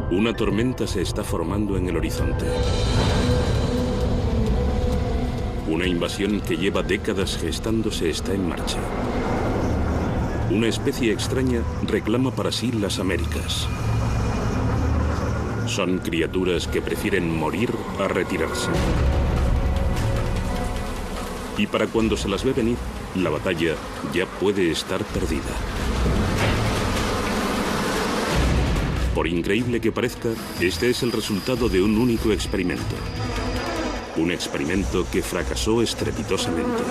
Una tormenta se está formando en el horizonte. Una invasión que lleva décadas gestándose está en marcha. Una especie extraña reclama para sí las Américas. Son criaturas que prefieren morir a retirarse. Y para cuando se las ve venir, la batalla ya puede estar perdida. Por increíble que parezca, este es el resultado de un único experimento. Un experimento que fracasó estrepitosamente.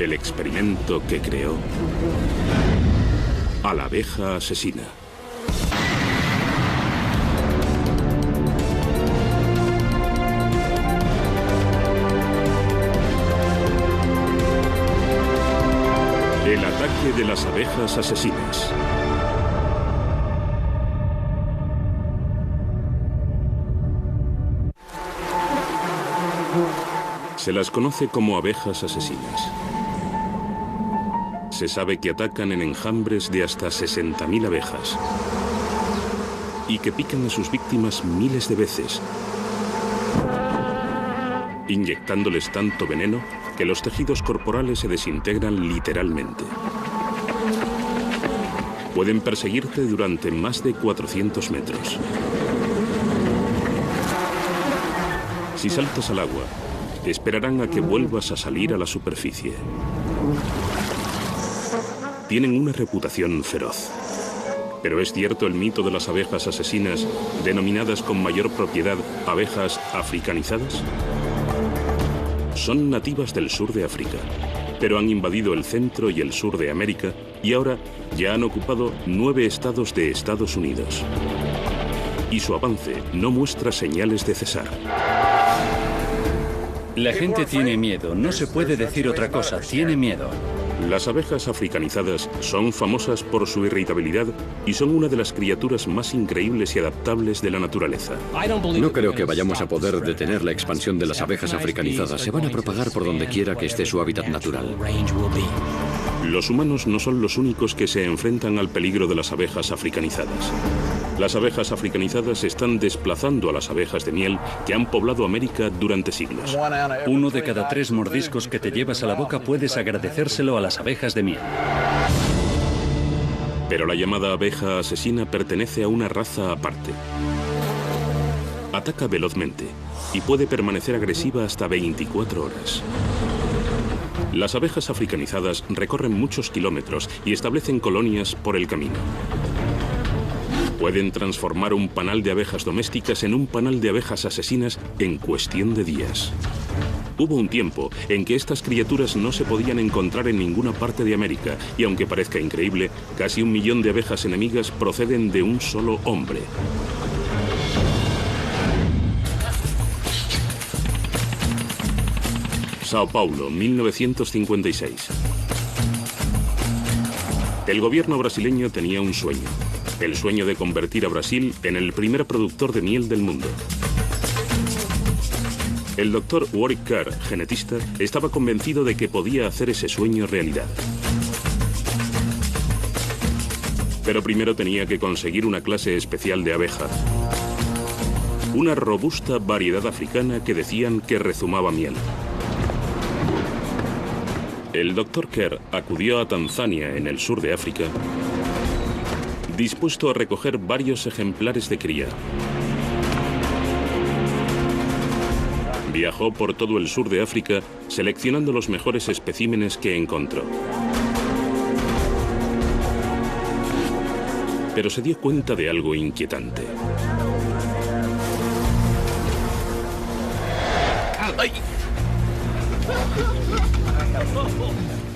El experimento que creó a la abeja asesina. El ataque de las abejas asesinas. Se las conoce como abejas asesinas. Se sabe que atacan en enjambres de hasta 60.000 abejas y que pican a sus víctimas miles de veces, inyectándoles tanto veneno que los tejidos corporales se desintegran literalmente. Pueden perseguirte durante más de 400 metros. Si saltas al agua, esperarán a que vuelvas a salir a la superficie. Tienen una reputación feroz. Pero ¿es cierto el mito de las abejas asesinas, denominadas con mayor propiedad abejas africanizadas? Son nativas del sur de África, pero han invadido el centro y el sur de América y ahora ya han ocupado 9 estados de Estados Unidos. Y su avance no muestra señales de cesar. La gente tiene miedo, no se puede decir otra cosa, tiene miedo. Las abejas africanizadas son famosas por su irritabilidad y son una de las criaturas más increíbles y adaptables de la naturaleza. No creo que vayamos a poder detener la expansión de las abejas africanizadas. Se van a propagar por donde quiera que esté su hábitat natural. Los humanos no son los únicos que se enfrentan al peligro de las abejas africanizadas. Las abejas africanizadas están desplazando a las abejas de miel que han poblado América durante siglos. 1 de cada 3 mordiscos que te llevas a la boca puedes agradecérselo a las abejas de miel. Pero la llamada abeja asesina pertenece a una raza aparte. Ataca velozmente y puede permanecer agresiva hasta 24 horas. Las abejas africanizadas recorren muchos kilómetros y establecen colonias por el camino. Pueden transformar un panal de abejas domésticas en un panal de abejas asesinas en cuestión de días. Hubo un tiempo en que estas criaturas no se podían encontrar en ninguna parte de América y aunque parezca increíble, casi 1 millón de abejas enemigas proceden de un solo hombre. Sao Paulo, 1956. El gobierno brasileño tenía un sueño. El sueño de convertir a Brasil en el primer productor de miel del mundo. El doctor Warwick Kerr, genetista, estaba convencido de que podía hacer ese sueño realidad. Pero primero tenía que conseguir una clase especial de abeja. Una robusta variedad africana que decían que rezumaba miel. El doctor Kerr acudió a Tanzania, en el sur de África, dispuesto a recoger varios ejemplares de cría. Viajó por todo el sur de África, seleccionando los mejores especímenes que encontró. Pero se dio cuenta de algo inquietante.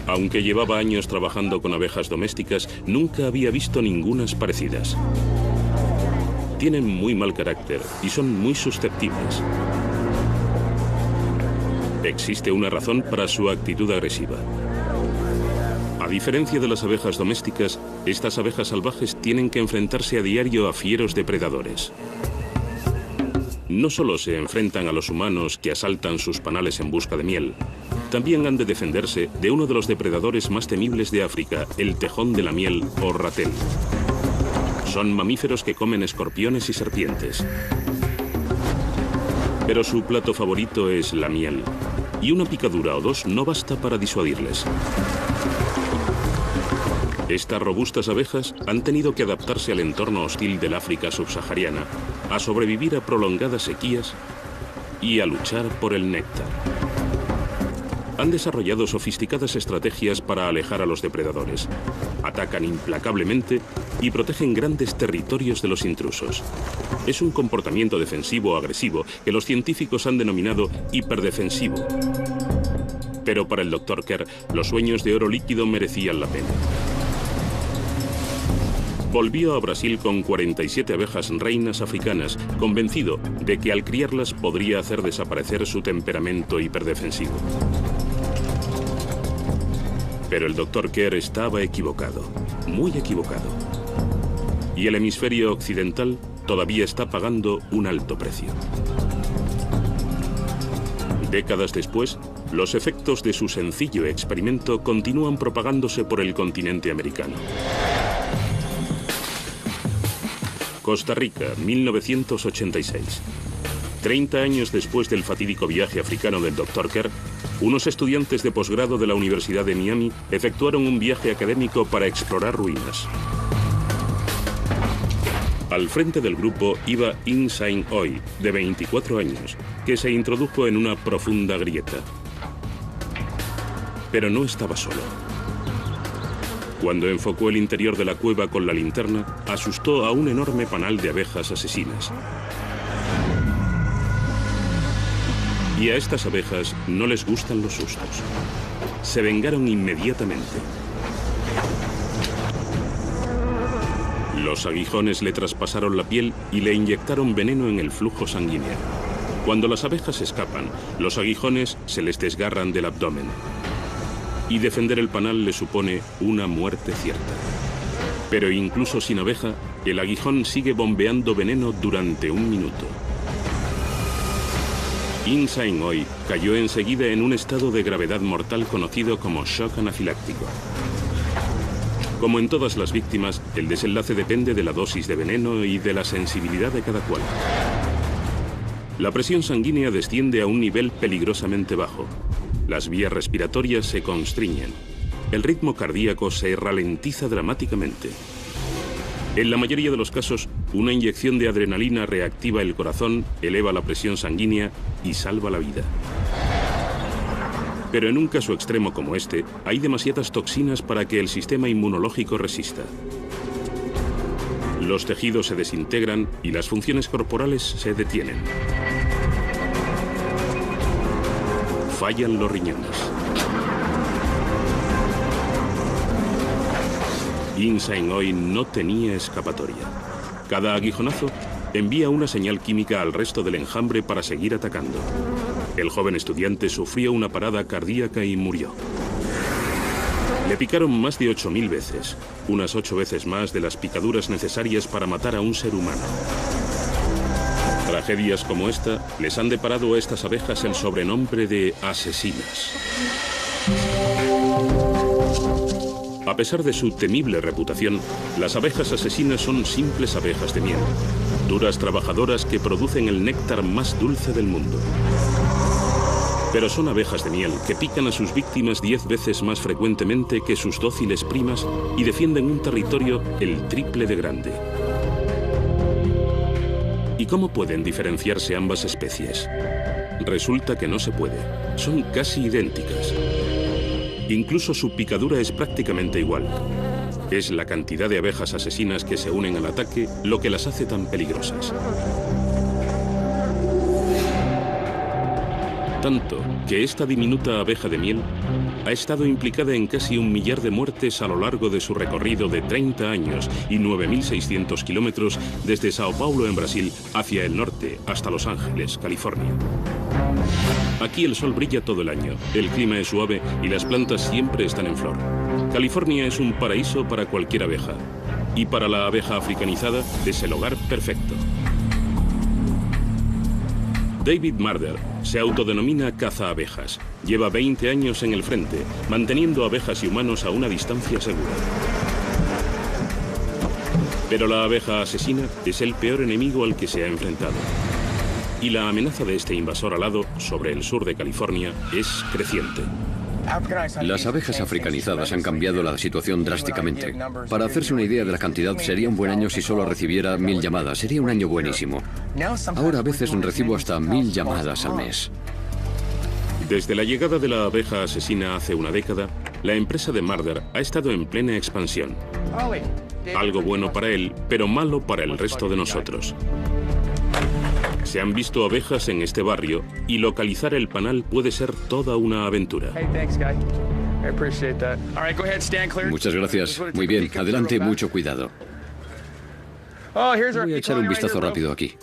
Aunque llevaba años trabajando con abejas domésticas, nunca había visto ningunas parecidas. Tienen muy mal carácter y son muy susceptibles. Existe una razón para su actitud agresiva. A diferencia de las abejas domésticas, estas abejas salvajes tienen que enfrentarse a diario a fieros depredadores. No solo se enfrentan a los humanos que asaltan sus panales en busca de miel, también han de defenderse de uno de los depredadores más temibles de África, el tejón de la miel o ratel. Son mamíferos que comen escorpiones y serpientes. Pero su plato favorito es la miel. Y una picadura o dos no basta para disuadirles. Estas robustas abejas han tenido que adaptarse al entorno hostil del África subsahariana, a sobrevivir a prolongadas sequías y a luchar por el néctar. Han desarrollado sofisticadas estrategias para alejar a los depredadores. Atacan implacablemente y protegen grandes territorios de los intrusos. Es un comportamiento defensivo agresivo que los científicos han denominado hiperdefensivo. Pero para el Dr. Kerr, los sueños de oro líquido merecían la pena. Volvió a Brasil con 47 abejas reinas africanas, convencido de que al criarlas podría hacer desaparecer su temperamento hiperdefensivo. Pero el Dr. Kerr estaba equivocado, muy equivocado. Y el hemisferio occidental todavía está pagando un alto precio. Décadas después, los efectos de su sencillo experimento continúan propagándose por el continente americano. Costa Rica, 1986. 30 años después del fatídico viaje africano del Dr. Kerr, unos estudiantes de posgrado de la Universidad de Miami efectuaron un viaje académico para explorar ruinas. Al frente del grupo iba In Sain Oi, de 24 años, que se introdujo en una profunda grieta. Pero no estaba solo. Cuando enfocó el interior de la cueva con la linterna, asustó a un enorme panal de abejas asesinas. Y a estas abejas no les gustan los sustos. Se vengaron inmediatamente. Los aguijones le traspasaron la piel y le inyectaron veneno en el flujo sanguíneo. Cuando las abejas escapan, los aguijones se les desgarran del abdomen. Y defender el panal le supone una muerte cierta. Pero incluso sin abeja, el aguijón sigue bombeando veneno durante un minuto. In Sain Oi cayó enseguida en un estado de gravedad mortal conocido como shock anafiláctico. Como en todas las víctimas, el desenlace depende de la dosis de veneno y de la sensibilidad de cada cual. La presión sanguínea desciende a un nivel peligrosamente bajo. Las vías respiratorias se constriñen. El ritmo cardíaco se ralentiza dramáticamente. En la mayoría de los casos, una inyección de adrenalina reactiva el corazón, eleva la presión sanguínea y salva la vida. Pero en un caso extremo como este, hay demasiadas toxinas para que el sistema inmunológico resista. Los tejidos se desintegran y las funciones corporales se detienen. Fallan los riñones. In Sain Oi no tenía escapatoria. Cada aguijonazo envía una señal química al resto del enjambre para seguir atacando. El joven estudiante sufrió una parada cardíaca y murió. Le picaron más de 8.000 veces, unas 8 veces más de las picaduras necesarias para matar a un ser humano. Tragedias como esta les han deparado a estas abejas el sobrenombre de asesinas. A pesar de su temible reputación, las abejas asesinas son simples abejas de miel, duras trabajadoras que producen el néctar más dulce del mundo. Pero son abejas de miel que pican a sus víctimas 10 veces más frecuentemente que sus dóciles primas y defienden un territorio el triple de grande. ¿Y cómo pueden diferenciarse ambas especies? Resulta que no se puede. Son casi idénticas. Incluso su picadura es prácticamente igual. Es la cantidad de abejas asesinas que se unen al ataque lo que las hace tan peligrosas. Tanto que esta diminuta abeja de miel ha estado implicada en casi 1 millar de muertes a lo largo de su recorrido de 30 años y 9.600 kilómetros desde Sao Paulo en Brasil hacia el norte hasta Los Ángeles, California. Aquí el sol brilla todo el año, el clima es suave y las plantas siempre están en flor. California es un paraíso para cualquier abeja y para la abeja africanizada es el hogar perfecto. David Marder se autodenomina cazaabejas. Lleva 20 años en el frente, manteniendo abejas y humanos a una distancia segura. Pero la abeja asesina es el peor enemigo al que se ha enfrentado. Y la amenaza de este invasor alado sobre el sur de California es creciente. Las abejas africanizadas han cambiado la situación drásticamente. Para hacerse una idea de la cantidad, sería un buen año si solo recibiera 1000 llamadas. Sería un año buenísimo. Ahora a veces recibo hasta 1000 llamadas al mes. Desde la llegada de la abeja asesina hace una década, la empresa de Marder ha estado en plena expansión. Algo bueno para él, pero malo para el resto de nosotros. Se han visto abejas en este barrio y localizar el panal puede ser toda una aventura. Muchas gracias. Muy bien, adelante, mucho cuidado. Voy a echar un vistazo rápido aquí.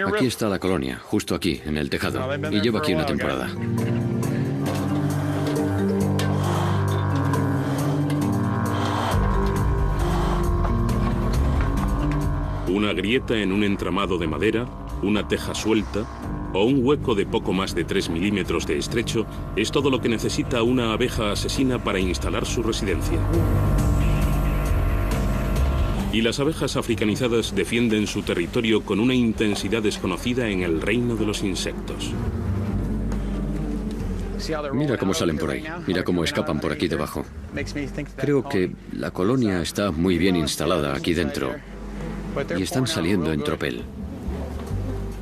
Aquí está la colonia, justo aquí, en el tejado. Y llevo aquí una temporada. Una grieta en un entramado de madera, una teja suelta o un hueco de poco más de 3 milímetros de estrecho es todo lo que necesita una abeja asesina para instalar su residencia. Y las abejas africanizadas defienden su territorio con una intensidad desconocida en el reino de los insectos. Mira cómo salen por ahí, mira cómo escapan por aquí debajo. Creo que la colonia está muy bien instalada aquí dentro y están saliendo en tropel.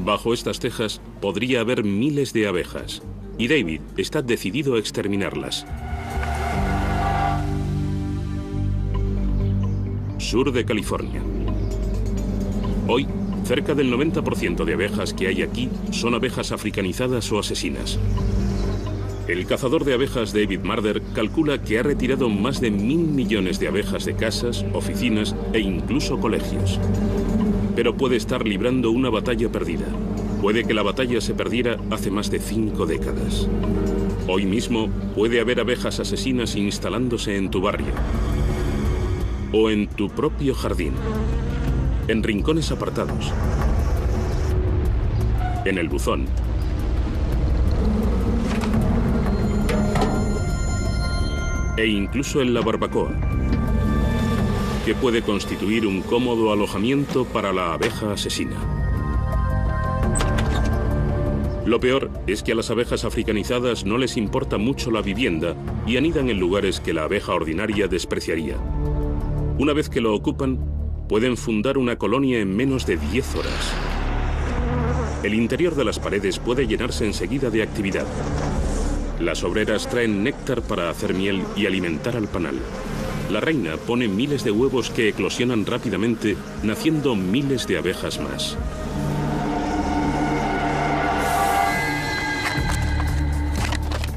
Bajo estas tejas podría haber miles de abejas y David está decidido a exterminarlas. Sur de California. Hoy, cerca del 90% de abejas que hay aquí son abejas africanizadas o asesinas. El cazador de abejas David Marder calcula que ha retirado más de 1.000 millones de abejas de casas, oficinas e incluso colegios. Pero puede estar librando una batalla perdida. Puede que la batalla se perdiera hace más de 5 décadas. Hoy mismo puede haber abejas asesinas instalándose en tu barrio. O en tu propio jardín. En rincones apartados. En el buzón. E incluso en la barbacoa, que puede constituir un cómodo alojamiento para la abeja asesina. Lo peor es que a las abejas africanizadas no les importa mucho la vivienda y anidan en lugares que la abeja ordinaria despreciaría. Una vez que lo ocupan, pueden fundar una colonia en menos de 10 horas. El interior de las paredes puede llenarse enseguida de actividad. Las obreras traen néctar para hacer miel y alimentar al panal. La reina pone miles de huevos que eclosionan rápidamente, naciendo miles de abejas más.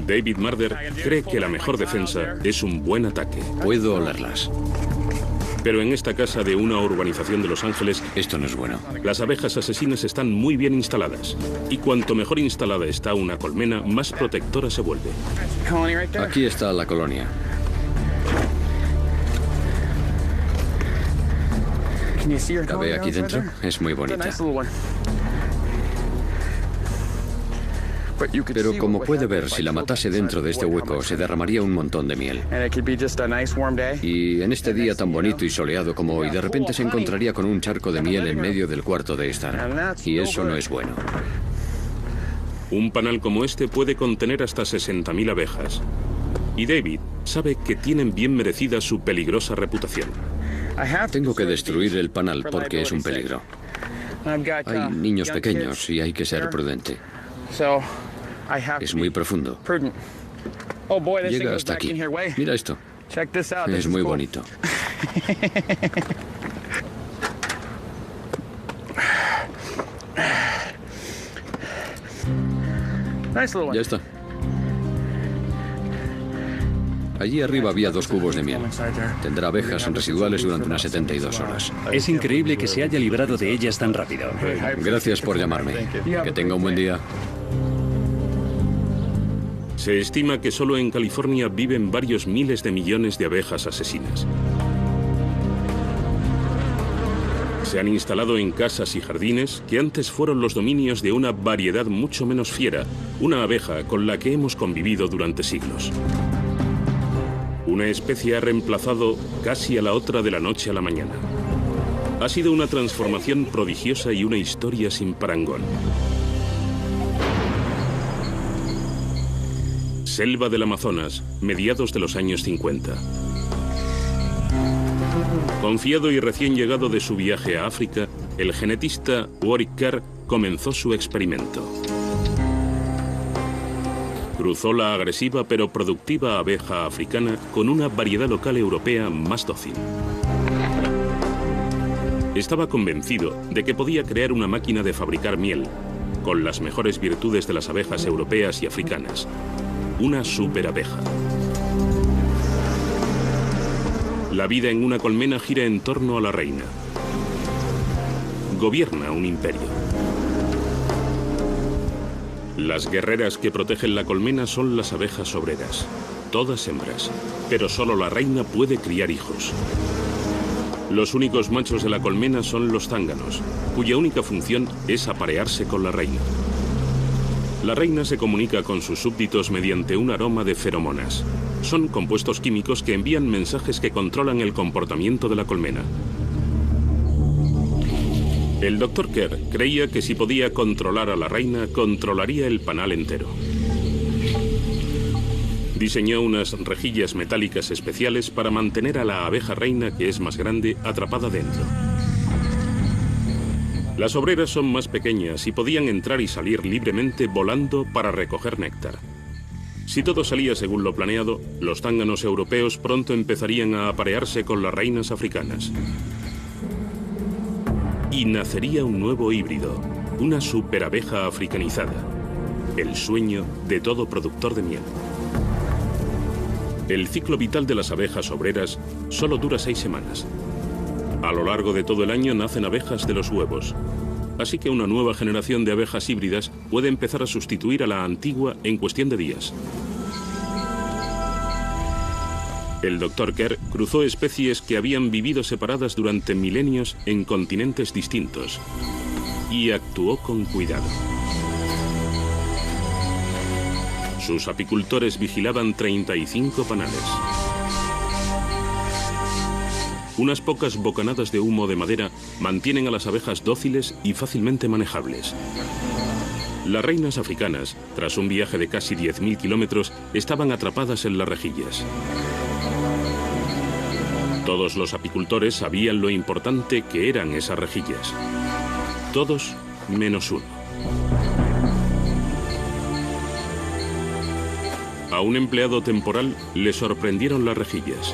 David Marder cree que la mejor defensa es un buen ataque. Puedo olerlas. Pero en esta casa de una urbanización de Los Ángeles, esto no es bueno. Las abejas asesinas están muy bien instaladas. Y cuanto mejor instalada está una colmena, más protectora se vuelve. Aquí está la colonia. ¿La ve aquí dentro? Es muy bonita. Pero como puede ver, si la matase dentro de este hueco, se derramaría un montón de miel. Y en este día tan bonito y soleado como hoy, de repente se encontraría con un charco de miel en medio del cuarto de estar. Y eso no es bueno. Un panal como este puede contener hasta 60.000 abejas. Y David sabe que tienen bien merecida su peligrosa reputación. Tengo que destruir el panal porque es un peligro. Hay niños pequeños y hay que ser prudente. Es muy profundo. Llega hasta aquí. Mira esto. Es muy bonito. Ya está. Allí arriba había 2 cubos de miel. Tendrá abejas residuales durante unas 72 horas. Es increíble que se haya librado de ellas tan rápido. Gracias por llamarme. Que tenga un buen día. Se estima que solo en California viven varios miles de millones de abejas asesinas. Se han instalado en casas y jardines que antes fueron los dominios de una variedad mucho menos fiera, una abeja con la que hemos convivido durante siglos. Una especie ha reemplazado casi a la otra de la noche a la mañana. Ha sido una transformación prodigiosa y una historia sin parangón. Selva del Amazonas, mediados de los años 50. Confiado y recién llegado de su viaje a África, el genetista Warwick Kerr comenzó su experimento. Cruzó la agresiva pero productiva abeja africana con una variedad local europea más dócil. Estaba convencido de que podía crear una máquina de fabricar miel, con las mejores virtudes de las abejas europeas y africanas. Una superabeja. La vida en una colmena gira en torno a la reina. Gobierna un imperio. Las guerreras que protegen la colmena son las abejas obreras, todas hembras, pero solo la reina puede criar hijos. Los únicos machos de la colmena son los zánganos, cuya única función es aparearse con la reina. La reina se comunica con sus súbditos mediante un aroma de feromonas. Son compuestos químicos que envían mensajes que controlan el comportamiento de la colmena. El Dr. Kerr creía que si podía controlar a la reina, controlaría el panal entero. Diseñó unas rejillas metálicas especiales para mantener a la abeja reina, que es más grande, atrapada dentro. Las obreras son más pequeñas y podían entrar y salir libremente volando para recoger néctar. Si todo salía según lo planeado, los zánganos europeos pronto empezarían a aparearse con las reinas africanas. Y nacería un nuevo híbrido, una superabeja africanizada, el sueño de todo productor de miel. El ciclo vital de las abejas obreras solo dura 6 semanas. A lo largo de todo el año nacen abejas de los huevos, así que una nueva generación de abejas híbridas puede empezar a sustituir a la antigua en cuestión de días. El Dr. Kerr cruzó especies que habían vivido separadas durante milenios en continentes distintos y actuó con cuidado. Sus apicultores vigilaban 35 panales. Unas pocas bocanadas de humo de madera mantienen a las abejas dóciles y fácilmente manejables. Las reinas africanas, tras un viaje de casi 10.000 kilómetros, estaban atrapadas en las rejillas. Todos los apicultores sabían lo importante que eran esas rejillas. Todos menos uno. A un empleado temporal le sorprendieron las rejillas.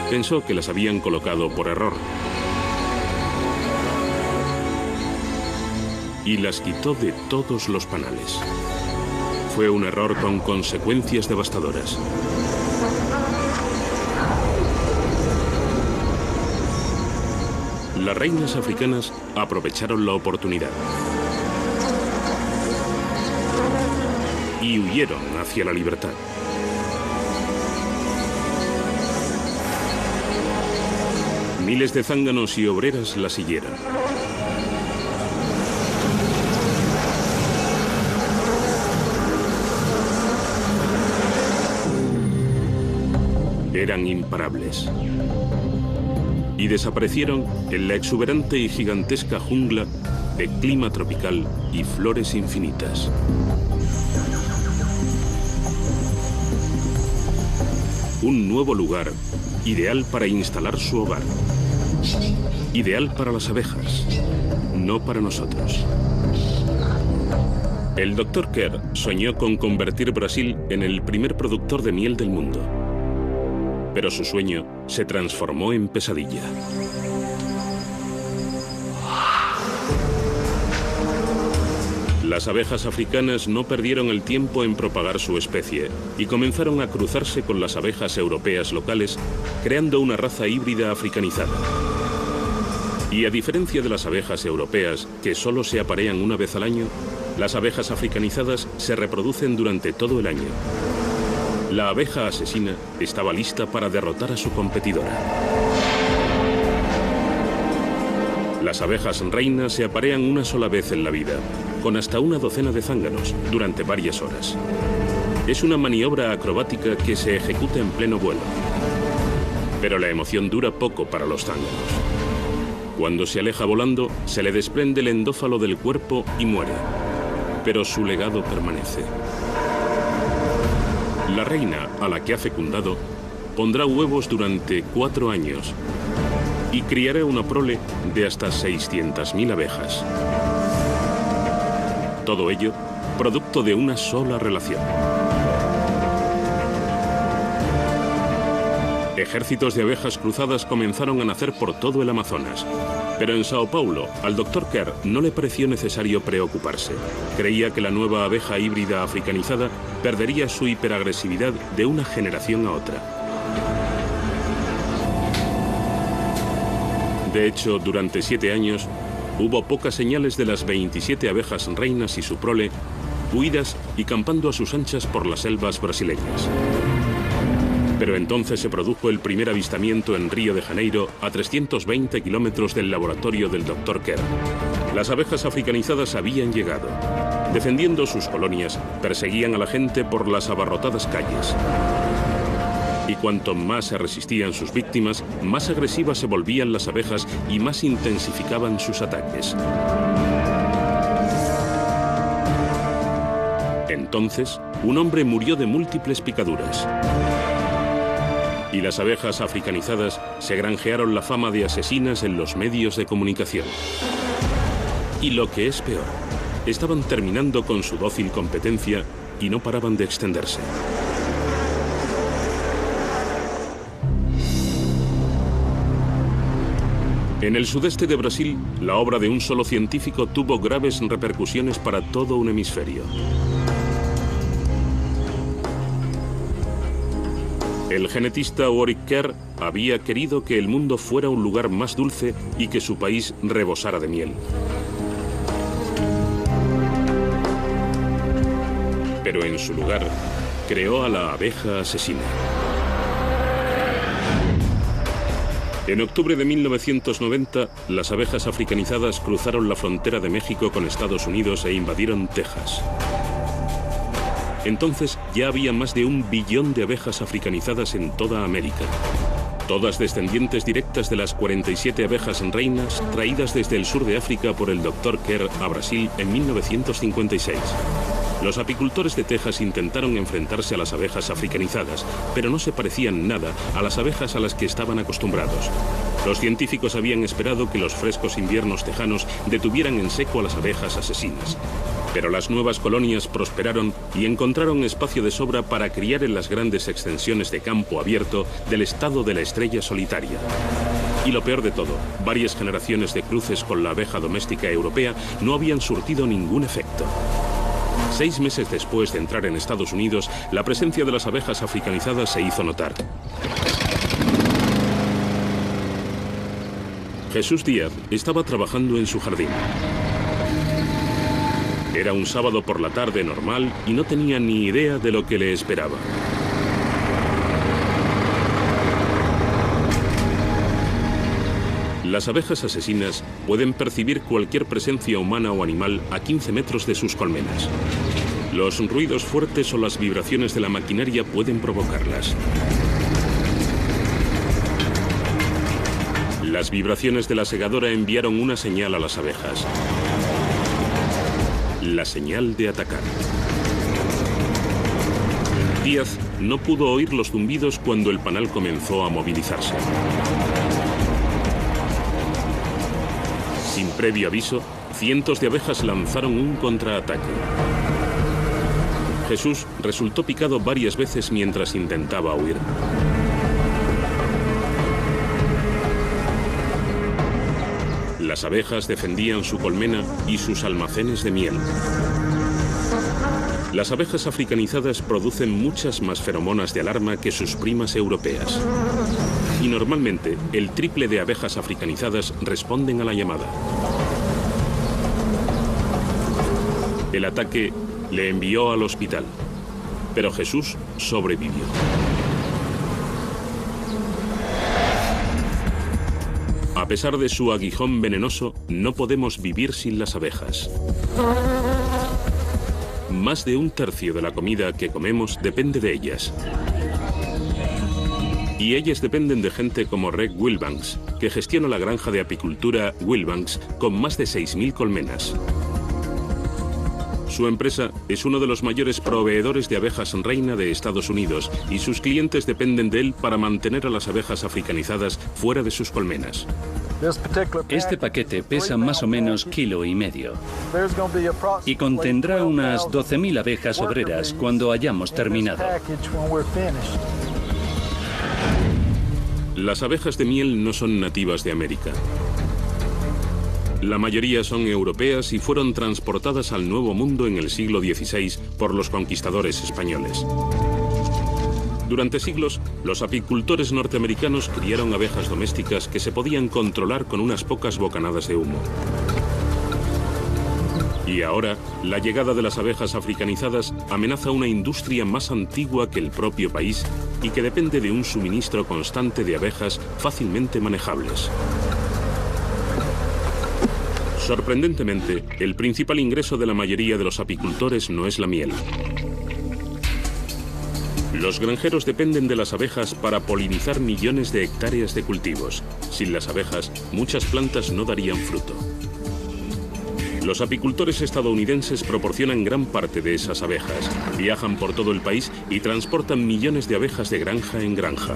Pensó que las habían colocado por error. Y las quitó de todos los panales. Fue un error con consecuencias devastadoras. Las reinas africanas aprovecharon la oportunidad y huyeron hacia la libertad. Miles de zánganos y obreras la siguieron. Eran imparables. Y desaparecieron en la exuberante y gigantesca jungla de clima tropical y flores infinitas. Un nuevo lugar, ideal para instalar su hogar. Ideal para las abejas, no para nosotros. El Dr. Kerr soñó con convertir Brasil en el primer productor de miel del mundo. Pero su sueño se transformó en pesadilla. Las abejas africanas no perdieron el tiempo en propagar su especie y comenzaron a cruzarse con las abejas europeas locales, creando una raza híbrida africanizada. Y a diferencia de las abejas europeas, que solo se aparean una vez al año, las abejas africanizadas se reproducen durante todo el año. La abeja asesina estaba lista para derrotar a su competidora. Las abejas reinas se aparean una sola vez en la vida, con hasta una docena de zánganos, durante varias horas. Es una maniobra acrobática que se ejecuta en pleno vuelo. Pero la emoción dura poco para los zánganos. Cuando se aleja volando, se le desprende el endófalo del cuerpo y muere. Pero su legado permanece. La reina, a la que ha fecundado, pondrá huevos durante 4 años y criará una prole de hasta 600.000 abejas. Todo ello producto de una sola relación. Ejércitos de abejas cruzadas comenzaron a nacer por todo el Amazonas. Pero en Sao Paulo, al Dr. Kerr no le pareció necesario preocuparse. Creía que la nueva abeja híbrida africanizada perdería su hiperagresividad de una generación a otra. De hecho, durante 7 años, hubo pocas señales de las 27 abejas reinas y su prole, huidas y campando a sus anchas por las selvas brasileñas. Pero entonces se produjo el primer avistamiento en Río de Janeiro, a 320 kilómetros del laboratorio del Dr. Kerr. Las abejas africanizadas habían llegado. Defendiendo sus colonias, perseguían a la gente por las abarrotadas calles. Y cuanto más se resistían sus víctimas, más agresivas se volvían las abejas y más intensificaban sus ataques. Entonces, un hombre murió de múltiples picaduras. Y las abejas africanizadas se granjearon la fama de asesinas en los medios de comunicación. Y lo que es peor, estaban terminando con su dócil competencia y no paraban de extenderse. En el sudeste de Brasil, la obra de un solo científico tuvo graves repercusiones para todo un hemisferio. El genetista Warwick Kerr había querido que el mundo fuera un lugar más dulce y que su país rebosara de miel. Pero en su lugar, creó a la abeja asesina. En octubre de 1990, las abejas africanizadas cruzaron la frontera de México con Estados Unidos e invadieron Texas. Entonces ya había más de 1 billón de abejas africanizadas en toda América. Todas descendientes directas de las 47 abejas reinas traídas desde el sur de África por el Dr. Kerr a Brasil en 1956. Los apicultores de Texas intentaron enfrentarse a las abejas africanizadas, pero no se parecían nada a las abejas a las que estaban acostumbrados. Los científicos habían esperado que los frescos inviernos tejanos detuvieran en seco a las abejas asesinas. Pero las nuevas colonias prosperaron y encontraron espacio de sobra para criar en las grandes extensiones de campo abierto del estado de la Estrella Solitaria. Y lo peor de todo, varias generaciones de cruces con la abeja doméstica europea no habían surtido ningún efecto. 6 meses después de entrar en Estados Unidos, la presencia de las abejas africanizadas se hizo notar. Jesús Díaz estaba trabajando en su jardín. Era un sábado por la tarde normal y no tenía ni idea de lo que le esperaba. Las abejas asesinas pueden percibir cualquier presencia humana o animal a 15 metros de sus colmenas. Los ruidos fuertes o las vibraciones de la maquinaria pueden provocarlas. Las vibraciones de la segadora enviaron una señal a las abejas. La señal de atacar. Díaz no pudo oír los zumbidos cuando el panal comenzó a movilizarse. Sin previo aviso, cientos de abejas lanzaron un contraataque. Jesús resultó picado varias veces mientras intentaba huir. Las abejas defendían su colmena y sus almacenes de miel. Las abejas africanizadas producen muchas más feromonas de alarma que sus primas europeas. Y normalmente, el triple de abejas africanizadas responden a la llamada. El ataque le envió al hospital, pero Jesús sobrevivió. A pesar de su aguijón venenoso, no podemos vivir sin las abejas. Más de 1/3 de la comida que comemos depende de ellas. y ellas dependen de gente como Greg Wilbanks, que gestiona la granja de apicultura Wilbanks con más de 6.000 colmenas. Su empresa es uno de los mayores proveedores de abejas reina de Estados Unidos y sus clientes dependen de él para mantener a las abejas africanizadas fuera de sus colmenas. Este paquete pesa más o menos 1,5 kilos y contendrá unas 12.000 abejas obreras cuando hayamos terminado. Las abejas de miel no son nativas de América. La mayoría son europeas y fueron transportadas al Nuevo Mundo en el siglo XVI por los conquistadores españoles. Durante siglos, los apicultores norteamericanos criaron abejas domésticas que se podían controlar con unas pocas bocanadas de humo. Y ahora, la llegada de las abejas africanizadas amenaza una industria más antigua que el propio país y que depende de un suministro constante de abejas fácilmente manejables. Sorprendentemente, el principal ingreso de la mayoría de los apicultores no es la miel. Los granjeros dependen de las abejas para polinizar millones de hectáreas de cultivos. Sin las abejas, muchas plantas no darían fruto. Los apicultores estadounidenses proporcionan gran parte de esas abejas, viajan por todo el país y transportan millones de abejas de granja en granja.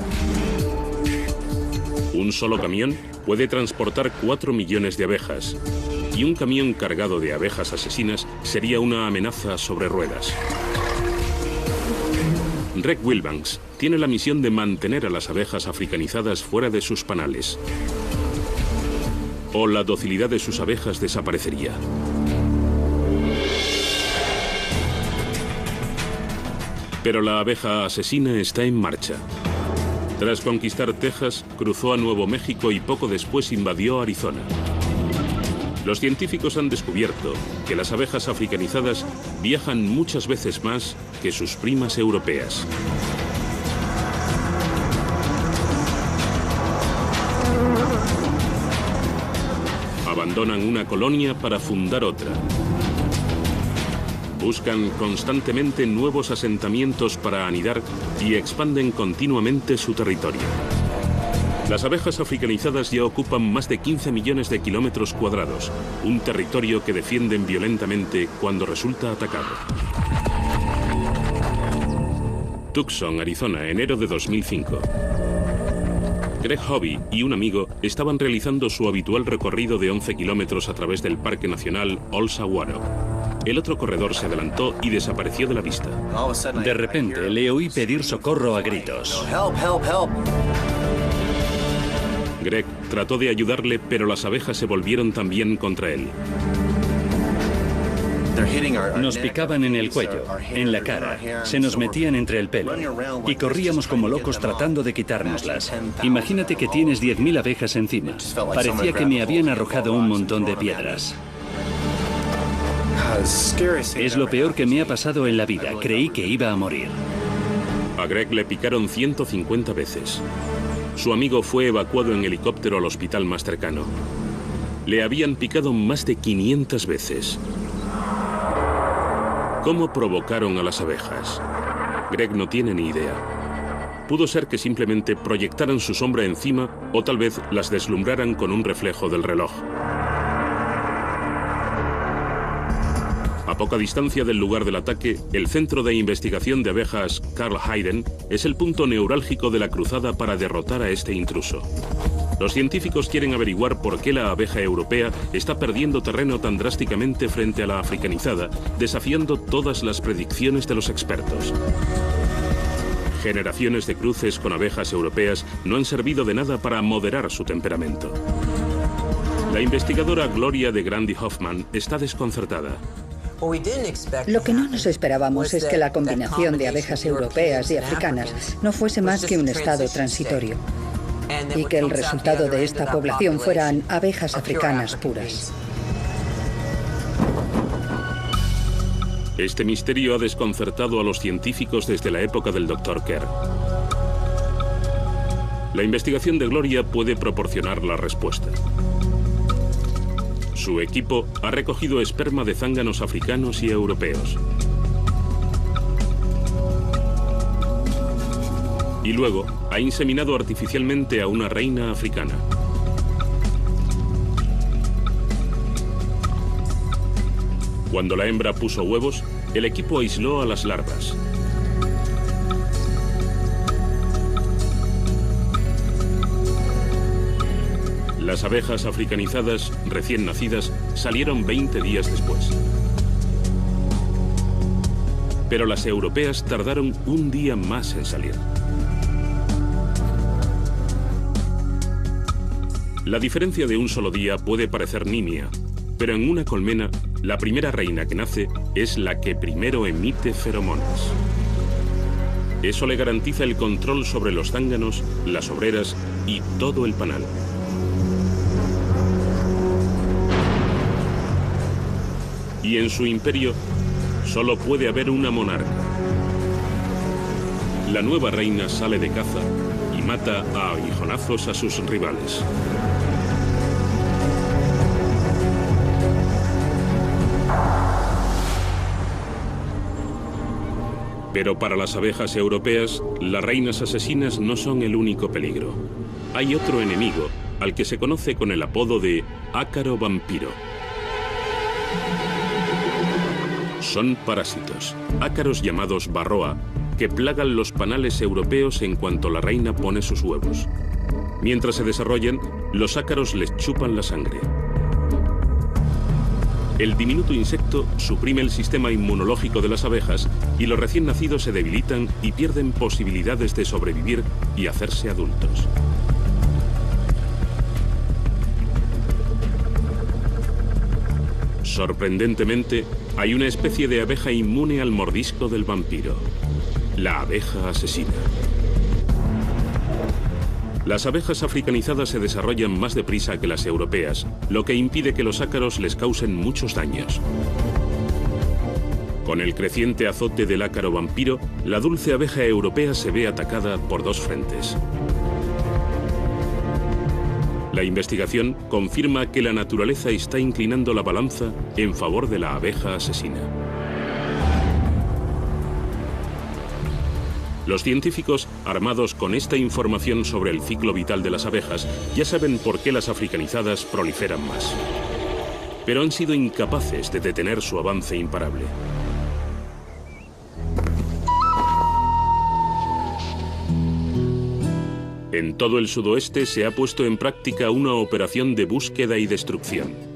Un solo camión puede transportar 4 millones de abejas. Y un camión cargado de abejas asesinas sería una amenaza sobre ruedas. Greg Wilbanks tiene la misión de mantener a las abejas africanizadas fuera de sus panales. O la docilidad de sus abejas desaparecería. Pero la abeja asesina está en marcha. Tras conquistar Texas, cruzó a Nuevo México y poco después invadió Arizona. Los científicos han descubierto que las abejas africanizadas viajan muchas veces más que sus primas europeas. Abandonan una colonia para fundar otra. Buscan constantemente nuevos asentamientos para anidar y expanden continuamente su territorio. Las abejas africanizadas ya ocupan más de 15 millones de kilómetros cuadrados, un territorio que defienden violentamente cuando resulta atacado. Tucson, Arizona, enero de 2005. Greg Hobby y un amigo estaban realizando su habitual recorrido de 11 kilómetros a través del Parque Nacional Old Saguaro. El otro corredor se adelantó y desapareció de la vista. De repente le oí pedir socorro a gritos. Greg trató de ayudarle, pero las abejas se volvieron también contra él. Nos picaban en el cuello, en la cara, se nos metían entre el pelo y corríamos como locos tratando de quitárnoslas. Imagínate que tienes 10.000 abejas encima. Parecía que me habían arrojado un montón de piedras. Es lo peor que me ha pasado en la vida. Creí que iba a morir. A Greg le picaron 150 veces. Su amigo fue evacuado en helicóptero al hospital más cercano. Le habían picado más de 500 veces. ¿Cómo provocaron a las abejas? Greg no tiene ni idea. Pudo ser que simplemente proyectaran su sombra encima o tal vez las deslumbraran con un reflejo del reloj. A poca distancia del lugar del ataque, el Centro de Investigación de Abejas Carl Hayden es el punto neurálgico de la cruzada para derrotar a este intruso. Los científicos quieren averiguar por qué la abeja europea está perdiendo terreno tan drásticamente frente a la africanizada, desafiando todas las predicciones de los expertos. Generaciones de cruces con abejas europeas no han servido de nada para moderar su temperamento. La investigadora Gloria de Grandi Hoffman está desconcertada. Lo que no nos esperábamos es que la combinación de abejas europeas y africanas no fuese más que un estado transitorio y que el resultado de esta población fueran abejas africanas puras. Este misterio ha desconcertado a los científicos desde la época del Dr. Kerr. La investigación de Gloria puede proporcionar la respuesta. Su equipo ha recogido esperma de zánganos africanos y europeos. y luego ha inseminado artificialmente a una reina africana. Cuando la hembra puso huevos, el equipo aisló a las larvas. Las abejas africanizadas, recién nacidas, salieron 20 días después. Pero las europeas tardaron un día más en salir. La diferencia de un solo día puede parecer nimia, pero en una colmena, la primera reina que nace es la que primero emite feromonas. Eso le garantiza el control sobre los zánganos, las obreras y todo el panal. Y en su imperio solo puede haber una monarca. La nueva reina sale de caza y mata a aguijonazos a sus rivales. Pero para las abejas europeas, las reinas asesinas no son el único peligro. Hay otro enemigo, al que se conoce con el apodo de ácaro vampiro. Son parásitos, ácaros llamados varroa, que plagan los panales europeos en cuanto la reina pone sus huevos. Mientras se desarrollan, los ácaros les chupan la sangre. El diminuto insecto suprime el sistema inmunológico de las abejas y los recién nacidos se debilitan y pierden posibilidades de sobrevivir y hacerse adultos. Sorprendentemente, hay una especie de abeja inmune al mordisco del vampiro, la abeja asesina. Las abejas africanizadas se desarrollan más deprisa que las europeas, lo que impide que los ácaros les causen muchos daños. Con el creciente azote del ácaro vampiro, la dulce abeja europea se ve atacada por dos frentes. La investigación confirma que la naturaleza está inclinando la balanza en favor de la abeja asesina. Los científicos, armados con esta información sobre el ciclo vital de las abejas, ya saben por qué las africanizadas proliferan más. Pero han sido incapaces de detener su avance imparable. En todo el sudoeste se ha puesto en práctica una operación de búsqueda y destrucción.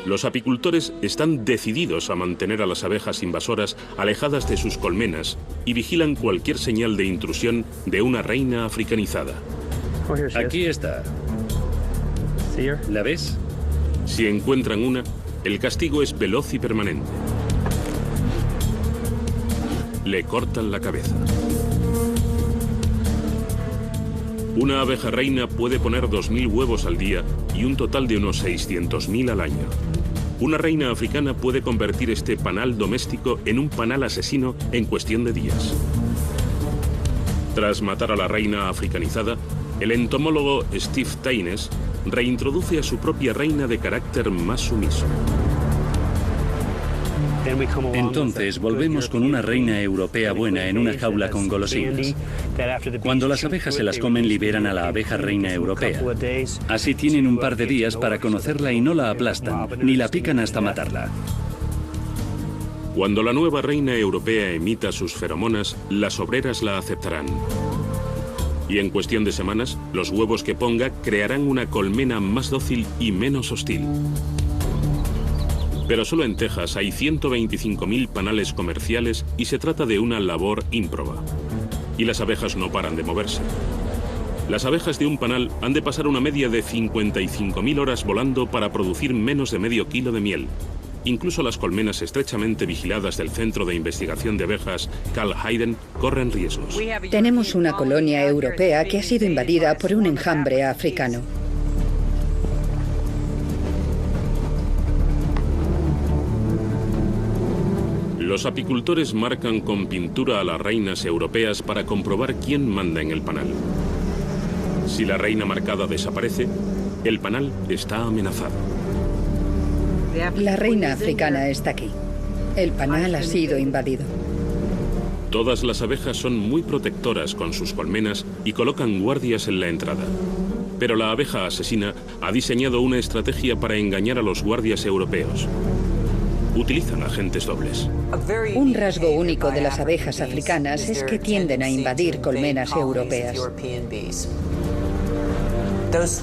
Los apicultores están decididos a mantener a las abejas invasoras alejadas de sus colmenas y vigilan cualquier señal de intrusión de una reina africanizada. Aquí está. ¿La ves? Si encuentran una, el castigo es veloz y permanente. Le cortan la cabeza. Una abeja reina puede poner 2.000 huevos al día y un total de unos 600.000 al año. Una reina africana puede convertir este panal doméstico en un panal asesino en cuestión de días. Tras matar a la reina africanizada, el entomólogo Steve Taines reintroduce a su propia reina de carácter más sumiso. Entonces volvemos con una reina europea buena en una jaula con golosinas. Cuando las abejas se las comen, liberan a la abeja reina europea. Así tienen un par de días para conocerla y no la aplastan, ni la pican hasta matarla. Cuando la nueva reina europea emita sus feromonas, las obreras la aceptarán. Y en cuestión de semanas, los huevos que ponga crearán una colmena más dócil y menos hostil. Pero solo en Texas hay 125.000 panales comerciales y se trata de una labor ímproba. Y las abejas no paran de moverse. Las abejas de un panal han de pasar una media de 55.000 horas volando para producir menos de medio kilo de miel. Incluso las colmenas estrechamente vigiladas del Centro de Investigación de Abejas Carl Hayden corren riesgos. Tenemos una colonia europea que ha sido invadida por un enjambre africano. Los apicultores marcan con pintura a las reinas europeas para comprobar quién manda en el panal. Si la reina marcada desaparece, el panal está amenazado. La reina africana está aquí. El panal ha sido invadido. Todas las abejas son muy protectoras con sus colmenas y colocan guardias en la entrada. Pero la abeja asesina ha diseñado una estrategia para engañar a los guardias europeos. Utilizan agentes dobles. Un rasgo único de las abejas africanas es que tienden a invadir colmenas europeas.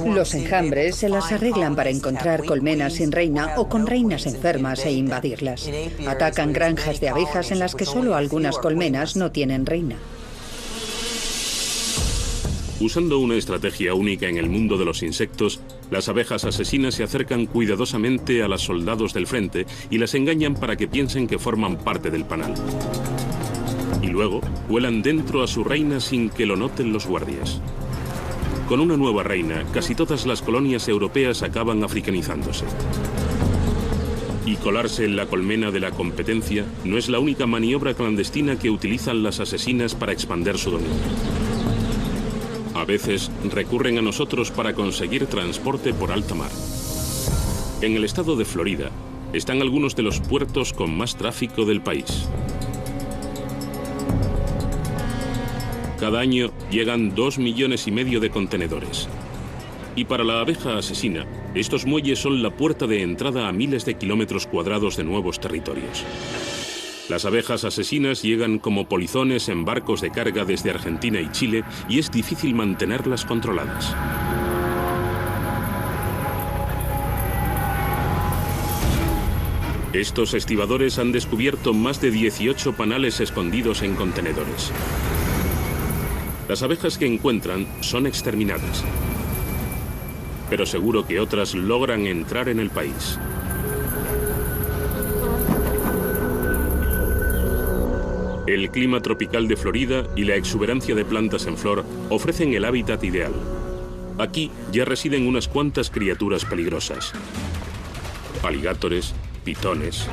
Los enjambres se las arreglan para encontrar colmenas sin reina o con reinas enfermas e invadirlas. Atacan granjas de abejas en las que solo algunas colmenas no tienen reina. Usando una estrategia única en el mundo de los insectos, las abejas asesinas se acercan cuidadosamente a los soldados del frente y las engañan para que piensen que forman parte del panal. Y luego cuelan dentro a su reina sin que lo noten los guardias. Con una nueva reina, casi todas las colonias europeas acaban africanizándose. Y colarse en la colmena de la competencia no es la única maniobra clandestina que utilizan las asesinas para expandir su dominio. A veces recurren a nosotros para conseguir transporte por alta mar. En el estado de Florida están algunos de los puertos con más tráfico del país. Cada año llegan 2,5 millones de contenedores. Y para la abeja asesina, estos muelles son la puerta de entrada a miles de kilómetros cuadrados de nuevos territorios. Las abejas asesinas llegan como polizones en barcos de carga desde Argentina y Chile y es difícil mantenerlas controladas. Estos estibadores han descubierto más de 18 panales escondidos en contenedores. Las abejas que encuentran son exterminadas, pero seguro que otras logran entrar en el país. El clima tropical de Florida y la exuberancia de plantas en flor ofrecen el hábitat ideal. Aquí ya residen unas cuantas criaturas peligrosas: aligátores, pitones,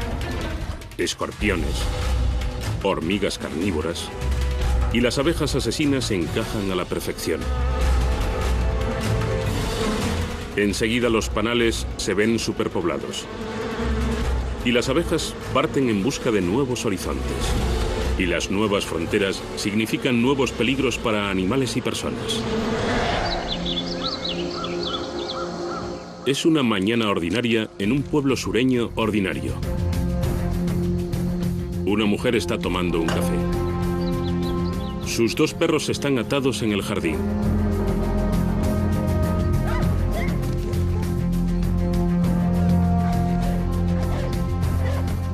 escorpiones, hormigas carnívoras, y las abejas asesinas encajan a la perfección. Enseguida los panales se ven superpoblados y las abejas parten en busca de nuevos horizontes. Y las nuevas fronteras significan nuevos peligros para animales y personas. Es una mañana ordinaria en un pueblo sureño ordinario. Una mujer está tomando un café. Sus 2 perros están atados en el jardín.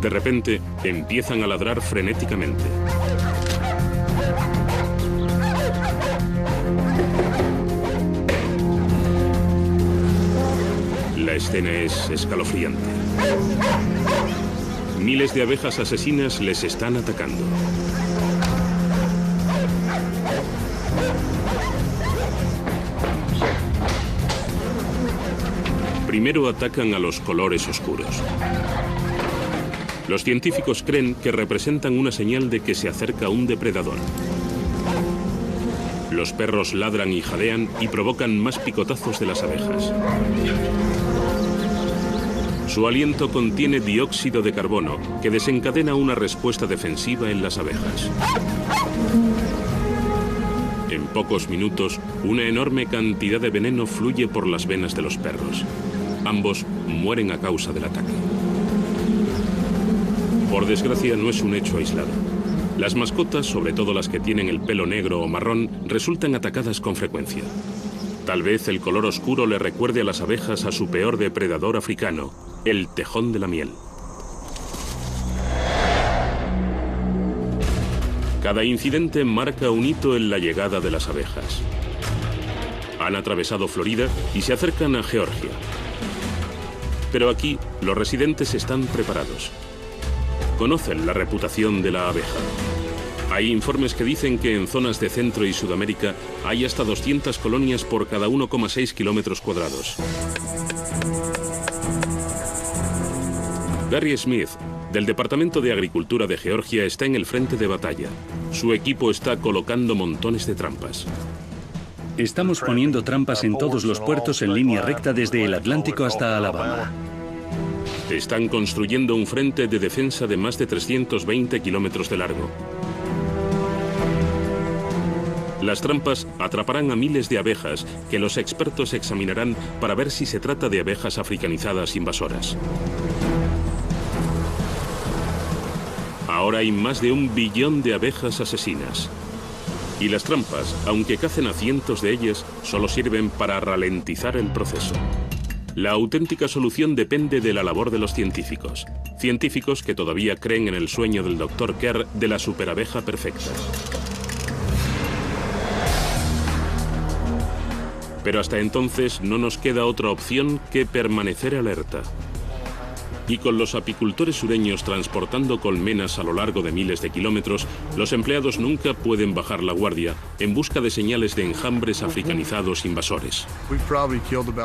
De repente, empiezan a ladrar frenéticamente. La escena es escalofriante. Miles de abejas asesinas les están atacando. Primero atacan a los colores oscuros. Los científicos creen que representan una señal de que se acerca un depredador. Los perros ladran y jadean y provocan más picotazos de las abejas. Su aliento contiene dióxido de carbono, que desencadena una respuesta defensiva en las abejas. En pocos minutos, una enorme cantidad de veneno fluye por las venas de los perros. Ambos mueren a causa del ataque. Por desgracia, no es un hecho aislado. Las mascotas, sobre todo las que tienen el pelo negro o marrón, resultan atacadas con frecuencia. Tal vez el color oscuro le recuerde a las abejas a su peor depredador africano, el tejón de la miel. Cada incidente marca un hito en la llegada de las abejas. Han atravesado Florida y se acercan a Georgia. Pero aquí, los residentes están preparados. Conocen la reputación de la abeja. Hay informes que dicen que en zonas de Centro y Sudamérica hay hasta 200 colonias por cada 1,6 kilómetros cuadrados. Gary Smith, del Departamento de Agricultura de Georgia, está en el frente de batalla. Su equipo está colocando montones de trampas. Estamos poniendo trampas en todos los puertos en línea recta desde el Atlántico hasta Alabama. Están construyendo un frente de defensa de más de 320 kilómetros de largo. Las trampas atraparán a miles de abejas que los expertos examinarán para ver si se trata de abejas africanizadas invasoras. Ahora hay más de 1 billón de abejas asesinas. Y las trampas, aunque cacen a cientos de ellas, solo sirven para ralentizar el proceso. La auténtica solución depende de la labor de los científicos. Científicos que todavía creen en el sueño del Dr. Kerr de la superabeja perfecta. Pero hasta entonces no nos queda otra opción que permanecer alerta. Y con los apicultores sureños transportando colmenas a lo largo de miles de kilómetros, los empleados nunca pueden bajar la guardia en busca de señales de enjambres africanizados invasores.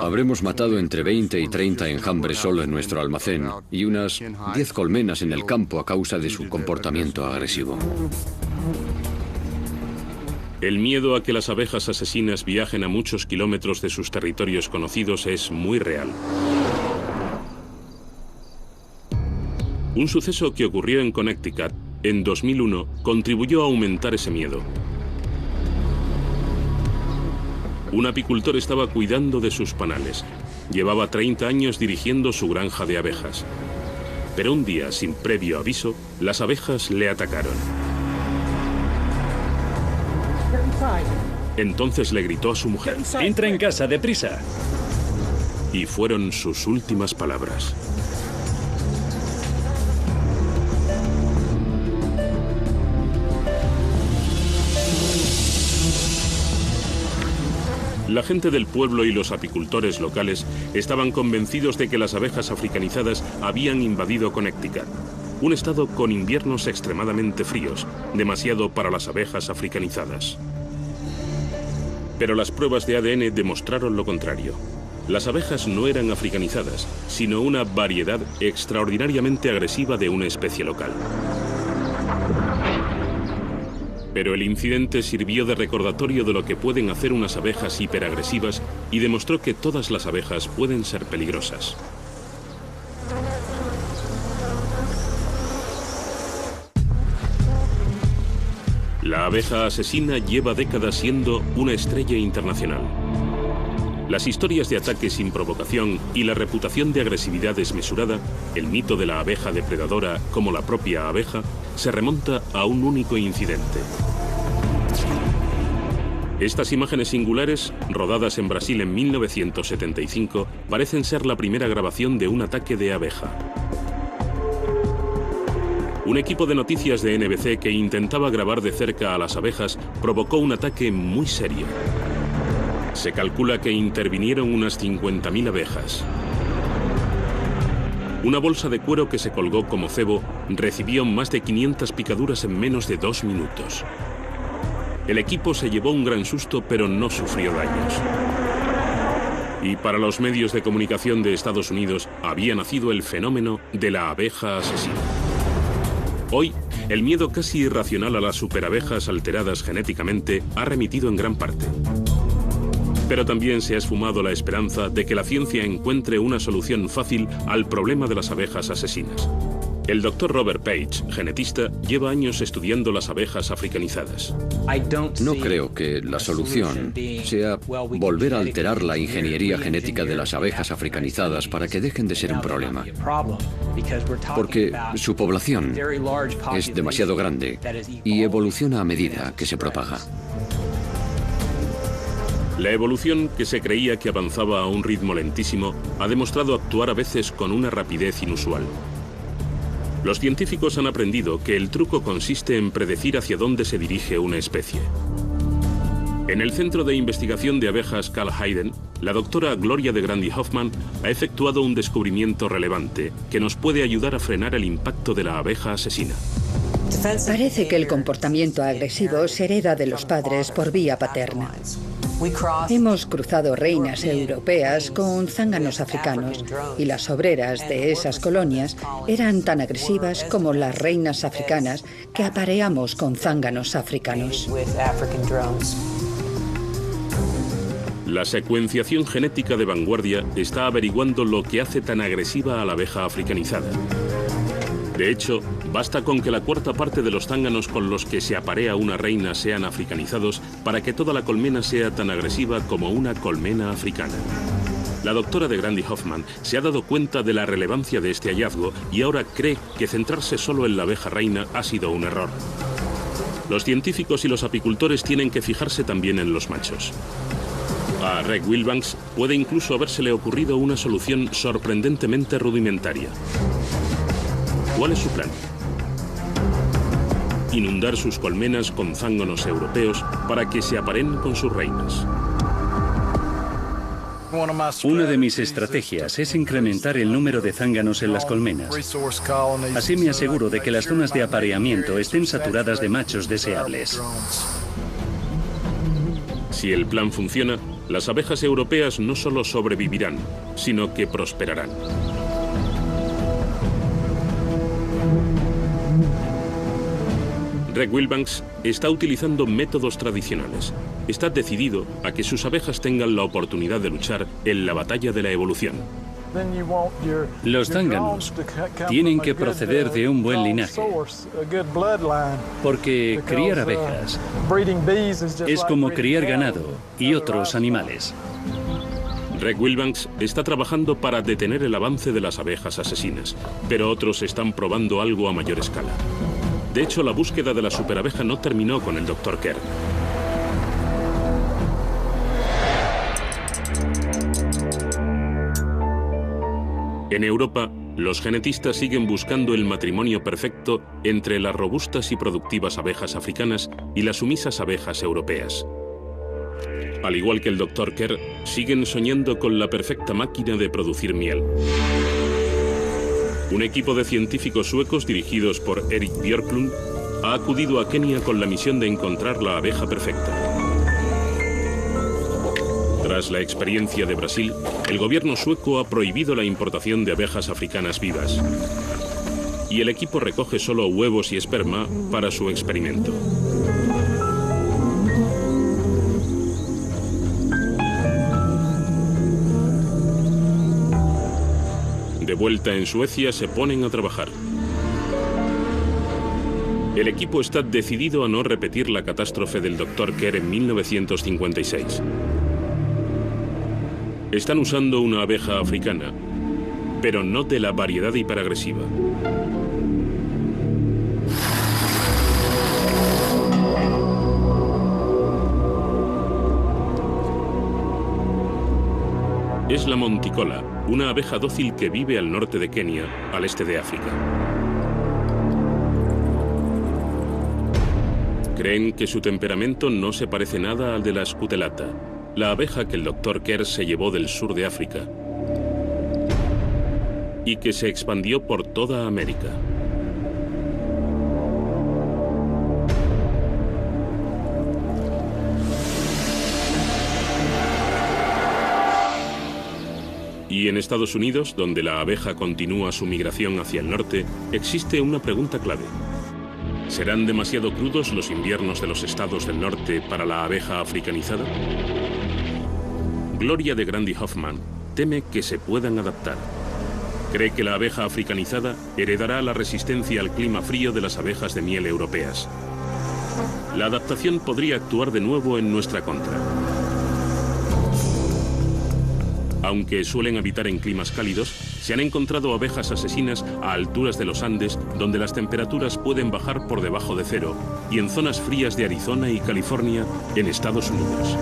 Habremos matado entre 20 y 30 enjambres solo en nuestro almacén y unas 10 colmenas en el campo a causa de su comportamiento agresivo. El miedo a que las abejas asesinas viajen a muchos kilómetros de sus territorios conocidos es muy real. Un suceso que ocurrió en Connecticut en 2001 contribuyó a aumentar ese miedo. Un apicultor estaba cuidando de sus panales. Llevaba 30 años dirigiendo su granja de abejas. Pero un día, sin previo aviso, las abejas le atacaron. Entonces le gritó a su mujer: ¡Entra en casa, deprisa! Y fueron sus últimas palabras. La gente del pueblo y los apicultores locales estaban convencidos de que las abejas africanizadas habían invadido Connecticut, un estado con inviernos extremadamente fríos, demasiado para las abejas africanizadas. Pero las pruebas de ADN demostraron lo contrario. Las abejas no eran africanizadas, sino una variedad extraordinariamente agresiva de una especie local. Pero el incidente sirvió de recordatorio de lo que pueden hacer unas abejas hiperagresivas y demostró que todas las abejas pueden ser peligrosas. La abeja asesina lleva décadas siendo una estrella internacional. Las historias de ataques sin provocación y la reputación de agresividad desmesurada, el mito de la abeja depredadora como la propia abeja, se remonta a un único incidente. Estas imágenes singulares, rodadas en Brasil en 1975, parecen ser la primera grabación de un ataque de abeja. Un equipo de noticias de NBC que intentaba grabar de cerca a las abejas provocó un ataque muy serio. Se calcula que intervinieron unas 50.000 abejas. Una bolsa de cuero que se colgó como cebo recibió más de 500 picaduras en menos de 2 minutos. El equipo se llevó un gran susto, pero no sufrió daños. Y para los medios de comunicación de Estados Unidos había nacido el fenómeno de la abeja asesina. Hoy, el miedo casi irracional a las superabejas alteradas genéticamente ha remitido en gran parte. Pero también se ha esfumado la esperanza de que la ciencia encuentre una solución fácil al problema de las abejas asesinas. El Dr. Robert Page, genetista, lleva años estudiando las abejas africanizadas. No creo que la solución sea volver a alterar la ingeniería genética de las abejas africanizadas para que dejen de ser un problema. Porque su población es demasiado grande y evoluciona a medida que se propaga. La evolución, que se creía que avanzaba a un ritmo lentísimo, ha demostrado actuar a veces con una rapidez inusual. Los científicos han aprendido que el truco consiste en predecir hacia dónde se dirige una especie. En el Centro de Investigación de Abejas Carl Hayden, la doctora Gloria de Grandi Hoffman ha efectuado un descubrimiento relevante que nos puede ayudar a frenar el impacto de la abeja asesina. Parece que el comportamiento agresivo se hereda de los padres por vía paterna. Hemos cruzado reinas europeas con zánganos africanos y las obreras de esas colonias eran tan agresivas como las reinas africanas que apareamos con zánganos africanos. La secuenciación genética de vanguardia está averiguando lo que hace tan agresiva a la abeja africanizada. De hecho, Basta con que la cuarta parte de los zánganos con los que se aparea una reina sean africanizados para que toda la colmena sea tan agresiva como una colmena africana. La doctora de Grandy Hoffman se ha dado cuenta de la relevancia de este hallazgo y ahora cree que centrarse solo en la abeja reina ha sido un error. Los científicos y los apicultores tienen que fijarse también en los machos. A Reg Wilbanks puede incluso habérsele ocurrido una solución sorprendentemente rudimentaria. ¿Cuál es su plan? Inundar sus colmenas con zánganos europeos para que se apareen con sus reinas. Una de mis estrategias es incrementar el número de zánganos en las colmenas. Así me aseguro de que las zonas de apareamiento estén saturadas de machos deseables. Si el plan funciona, las abejas europeas no solo sobrevivirán, sino que prosperarán. Reg Wilbanks está utilizando métodos tradicionales. Está decidido a que sus abejas tengan la oportunidad de luchar en la batalla de la evolución. Los zánganos tienen que proceder de un buen linaje, porque criar abejas es como criar ganado y otros animales. Reg Wilbanks está trabajando para detener el avance de las abejas asesinas, pero otros están probando algo a mayor escala. De hecho, la búsqueda de la superabeja no terminó con el Dr. Kerr. En Europa, los genetistas siguen buscando el matrimonio perfecto entre las robustas y productivas abejas africanas y las sumisas abejas europeas. Al igual que el Dr. Kerr, siguen soñando con la perfecta máquina de producir miel. Un equipo de científicos suecos dirigidos por Erik Björklund ha acudido a Kenia con la misión de encontrar la abeja perfecta. Tras la experiencia de Brasil, el gobierno sueco ha prohibido la importación de abejas africanas vivas. Y el equipo recoge solo huevos y esperma para su experimento. De vuelta en Suecia, se ponen a trabajar. El equipo está decidido a no repetir la catástrofe del Dr. Kerr en 1956. Están usando una abeja africana, pero no de la variedad hiperagresiva. Es la monticola, una abeja dócil que vive al norte de Kenia, al este de África. Creen que su temperamento no se parece nada al de la scutelata, la abeja que el Dr. Kerr se llevó del sur de África y que se expandió por toda América. Y en Estados Unidos, donde la abeja continúa su migración hacia el norte, existe una pregunta clave. ¿Serán demasiado crudos los inviernos de los estados del norte para la abeja africanizada? Gloria de Grandy Hoffman teme que se puedan adaptar. Cree que la abeja africanizada heredará la resistencia al clima frío de las abejas de miel europeas. La adaptación podría actuar de nuevo en nuestra contra. Aunque suelen habitar en climas cálidos, se han encontrado abejas asesinas a alturas de los Andes, donde las temperaturas pueden bajar por debajo de cero, y en zonas frías de Arizona y California, en Estados Unidos.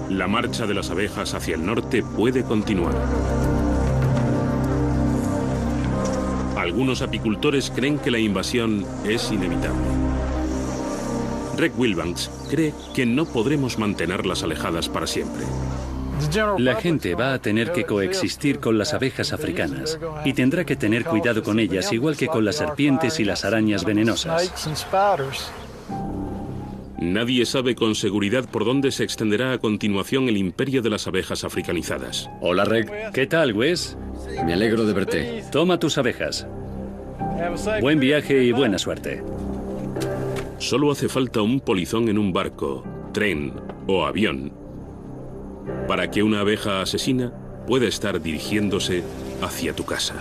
La marcha de las abejas hacia el norte puede continuar. Algunos apicultores creen que la invasión es inevitable. Reg Wilbanks cree que no podremos mantenerlas alejadas para siempre. La gente va a tener que coexistir con las abejas africanas y tendrá que tener cuidado con ellas, igual que con las serpientes y las arañas venenosas. Nadie sabe con seguridad por dónde se extenderá a continuación el imperio de las abejas africanizadas. Hola, Reg. ¿Qué tal, Wes? Me alegro de verte. Toma tus abejas. Buen viaje y buena suerte. Solo hace falta un polizón en un barco, tren o avión para que una abeja asesina pueda estar dirigiéndose hacia tu casa.